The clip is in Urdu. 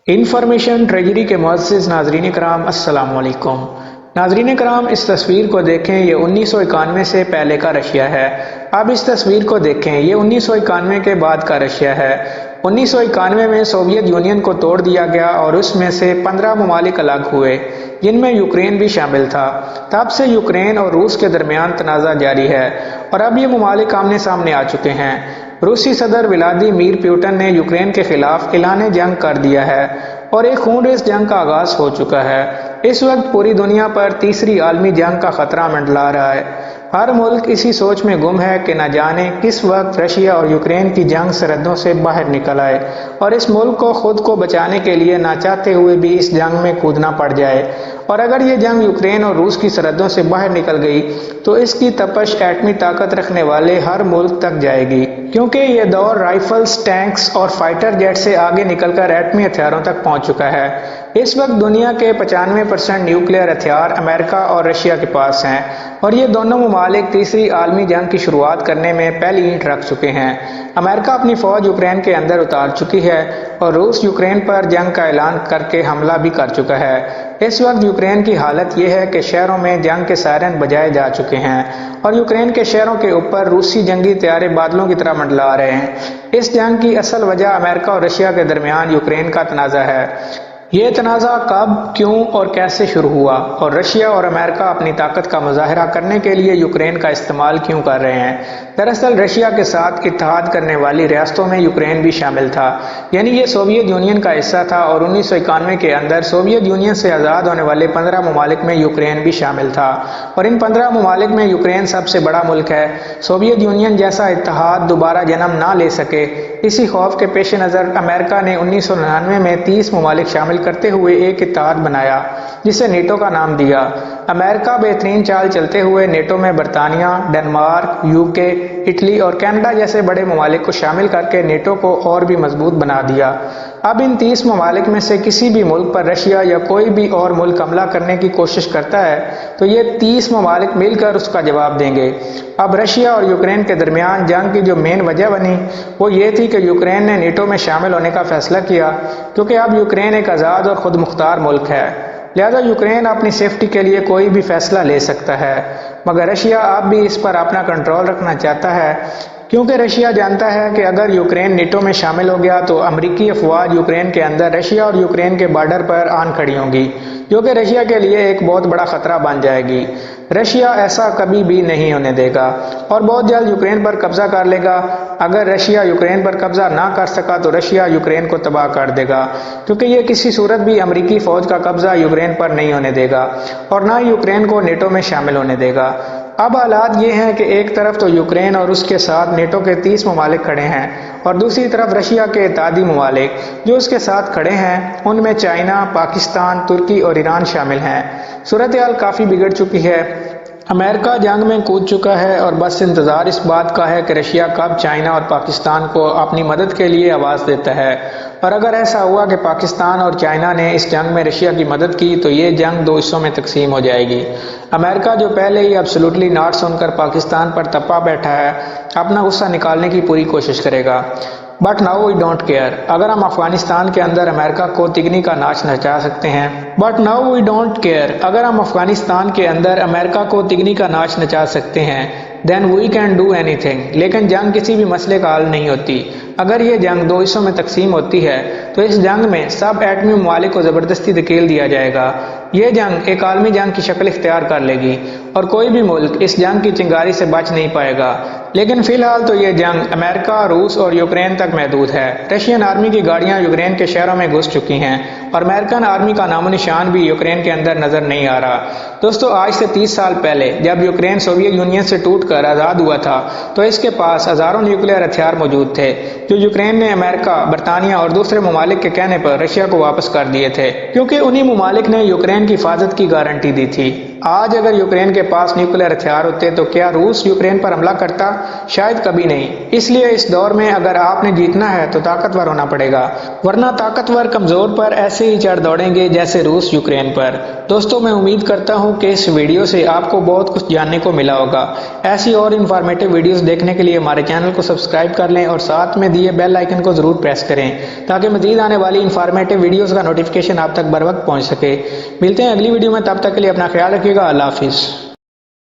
انفارمیشن ٹریجری کے معزز ناظرین کرام السلام علیکم۔ ناظرین کرام، اس تصویر کو دیکھیں، یہ 1991 سے پہلے کا رشیا ہے۔ اب اس تصویر کو دیکھیں، یہ 1991 کے بعد کا رشیا ہے۔ 1991 میں سوویت یونین کو توڑ دیا گیا اور اس میں سے 15 ممالک الگ ہوئے، جن میں یوکرین بھی شامل تھا۔ تب سے یوکرین اور روس کے درمیان تنازع جاری ہے اور اب یہ ممالک آمنے سامنے آ چکے ہیں۔ روسی صدر ولادیمیر پوٹن نے یوکرین کے خلاف اعلان جنگ کر دیا ہے اور ایک خونریز جنگ کا آغاز ہو چکا ہے۔ اس وقت پوری دنیا پر تیسری عالمی جنگ کا خطرہ منڈلا رہا ہے۔ ہر ملک اسی سوچ میں گم ہے کہ نہ جانے کس وقت رشیا اور یوکرین کی جنگ سرحدوں سے باہر نکل آئے اور اس ملک کو خود کو بچانے کے لیے نہ چاہتے ہوئے بھی اس جنگ میں کودنا پڑ جائے، اور اگر یہ جنگ یوکرین اور روس کی سرحدوں سے باہر نکل گئی تو اس کی تپش ایٹمی طاقت رکھنے والے ہر ملک تک جائے گی، کیونکہ یہ دور رائفلز، ٹینکس اور فائٹر جیٹ سے آگے نکل کر ایٹمی ہتھیاروں تک پہنچ چکا ہے۔ اس وقت دنیا کے 95% نیوکلیئر ہتھیار امریکہ اور رشیا کے پاس ہیں، اور یہ دونوں ممالک تیسری عالمی جنگ کی شروعات کرنے میں پہلی اینٹ رکھ چکے ہیں۔ امریکہ اپنی فوج یوکرین کے اندر اتار چکی ہے اور روس یوکرین پر جنگ کا اعلان کر کے حملہ بھی کر چکا ہے۔ اس وقت یوکرین کی حالت یہ ہے کہ شہروں میں جنگ کے سائرن بجائے جا چکے ہیں اور یوکرین کے شہروں کے اوپر روسی جنگی طیارے بادلوں کی طرح منڈلا رہے ہیں۔ اس جنگ کی اصل وجہ امریکہ اور رشیا کے درمیان یوکرین کا تنازع ہے۔ یہ تنازع کب، کیوں اور کیسے شروع ہوا، اور رشیا اور امریکہ اپنی طاقت کا مظاہرہ کرنے کے لیے یوکرین کا استعمال کیوں کر رہے ہیں؟ دراصل رشیا کے ساتھ اتحاد کرنے والی ریاستوں میں یوکرین بھی شامل تھا، یعنی یہ سوویت یونین کا حصہ تھا، اور 1991 کے اندر سوویت یونین سے آزاد ہونے والے 15 ممالک میں یوکرین بھی شامل تھا، اور ان 15 ممالک میں یوکرین سب سے بڑا ملک ہے۔ سوویت یونین جیسا اتحاد دوبارہ جنم نہ لے سکے، اسی خوف کے پیش نظر امریکہ نے 1999 میں 30 ممالک شامل کرتے ہوئے ایک اتحاد بنایا جسے نیٹو کا نام دیا۔ امریکہ بہترین چال چلتے ہوئے نیٹو میں برطانیہ، ڈنمارک، یوکے، اٹلی اور کینیڈا جیسے بڑے ممالک کو شامل کر کے نیٹو کو اور بھی مضبوط بنا دیا۔ اب ان 30 ممالک میں سے کسی بھی ملک پر رشیا یا کوئی بھی اور ملک حملہ کرنے کی کوشش کرتا ہے تو یہ 30 ممالک مل کر اس کا جواب دیں گے۔ اب رشیا اور یوکرین کے درمیان جنگ کی جو مین وجہ بنی وہ یہ تھی کہ یوکرین نے نیٹو میں شامل ہونے کا فیصلہ کیا، کیونکہ اب یوکرین ایک آزاد اور خود مختار ملک ہے، لہذا یوکرین اپنی سیفٹی کے لیے کوئی بھی فیصلہ لے سکتا ہے، مگر رشیا اب بھی اس پر اپنا کنٹرول رکھنا چاہتا ہے، کیونکہ رشیا جانتا ہے کہ اگر یوکرین نیٹو میں شامل ہو گیا تو امریکی افواج یوکرین کے اندر رشیا اور یوکرین کے بارڈر پر آن کھڑی ہوں گی، جو کہ رشیا کے لیے ایک بہت بڑا خطرہ بن جائے گی۔ رشیا ایسا کبھی بھی نہیں ہونے دے گا اور بہت جلد یوکرین پر قبضہ کر لے گا۔ اگر رشیا یوکرین پر قبضہ نہ کر سکا تو رشیا یوکرین کو تباہ کر دے گا، کیونکہ یہ کسی صورت بھی امریکی فوج کا قبضہ یوکرین پر نہیں ہونے دے گا اور نہ ہی یوکرین کو نیٹو میں شامل ہونے دے گا۔ اب حالات یہ ہیں کہ ایک طرف تو یوکرین اور اس کے ساتھ نیٹو کے 30 ممالک کھڑے ہیں اور دوسری طرف رشیا کے اتحادی ممالک جو اس کے ساتھ کھڑے ہیں، ان میں چائنا، پاکستان، ترکی اور ایران شامل ہیں۔ صورتحال کافی بگڑ چکی ہے۔ امریکہ جنگ میں کود چکا ہے اور بس انتظار اس بات کا ہے کہ رشیا کب چائنا اور پاکستان کو اپنی مدد کے لیے آواز دیتا ہے، اور اگر ایسا ہوا کہ پاکستان اور چائنا نے اس جنگ میں رشیا کی مدد کی تو یہ جنگ 2 حصوں میں تقسیم ہو جائے گی۔ امریکہ جو پہلے ہی ایبسولوٹلی ناٹ سن کر پاکستان پر تپا بیٹھا ہے، اپنا غصہ نکالنے کی پوری کوشش کرے گا۔ But now we don't care, اگر ہم افغانستان کے اندر امریکہ کو تگنی کا ناچ نچا سکتے ہیں then we can do anything، لیکن جنگ کسی بھی مسئلے کا حل نہیں ہوتی۔ اگر یہ جنگ 2 حصوں میں تقسیم ہوتی ہے تو اس جنگ میں سب ایٹمی ممالک کو زبردستی دھکیل دیا جائے گا۔ یہ جنگ ایک عالمی جنگ کی شکل اختیار کر لے گی اور کوئی بھی ملک اس جنگ کی چنگاری سے بچ نہیں پائے گا، لیکن فی الحال تو یہ جنگ امریکہ، روس اور یوکرین تک محدود ہے۔ رشین آرمی کی گاڑیاں یوکرین کے شہروں میں گھس چکی ہیں اور امریکن آرمی کا نام و نشان بھی یوکرین کے اندر نظر نہیں آ رہا۔ دوستو، آج سے 30 سال پہلے جب یوکرین سوویت یونین سے ٹوٹ کر آزاد ہوا تھا تو اس کے پاس ہزاروں نیوکلیئر ہتھیار موجود تھے جو یوکرین نے امریکہ، برطانیہ اور دوسرے ممالک کے کہنے پر رشیا کو واپس کر دیے تھے، کیونکہ انہی ممالک نے یوکرین کی حفاظت کی گارنٹی دی تھی۔ آج اگر یوکرین کے پاس نیوکلیئر ہتھیار ہوتے تو کیا روس یوکرین پر حملہ کرتا؟ شاید کبھی نہیں۔ اس لیے اس دور میں اگر آپ نے جیتنا ہے تو طاقتور ہونا پڑے گا، ورنہ طاقتور کمزور پر ایسے ایسے ہی چڑھ دوڑیں گے جیسے روس یوکرین پر۔ دوستوں میں امید کرتا ہوں کہ اس ویڈیو سے آپ کو بہت کچھ جاننے کو ملا ہوگا۔ ایسی اور انفارمیٹیو ویڈیوز دیکھنے کے لیے ہمارے چینل کو سبسکرائب کر لیں اور ساتھ میں دیے بیل آئیکن کو ضرور پریس کریں تاکہ مزید آنے والی انفارمیٹیو ویڈیوز کا نوٹیفیکیشن آپ تک بر وقت پہنچ سکے۔ ملتے ہیں اگلی ویڈیو میں، تب تک کے لیے اپنا خیال رکھیے گا۔ اللہ حافظ۔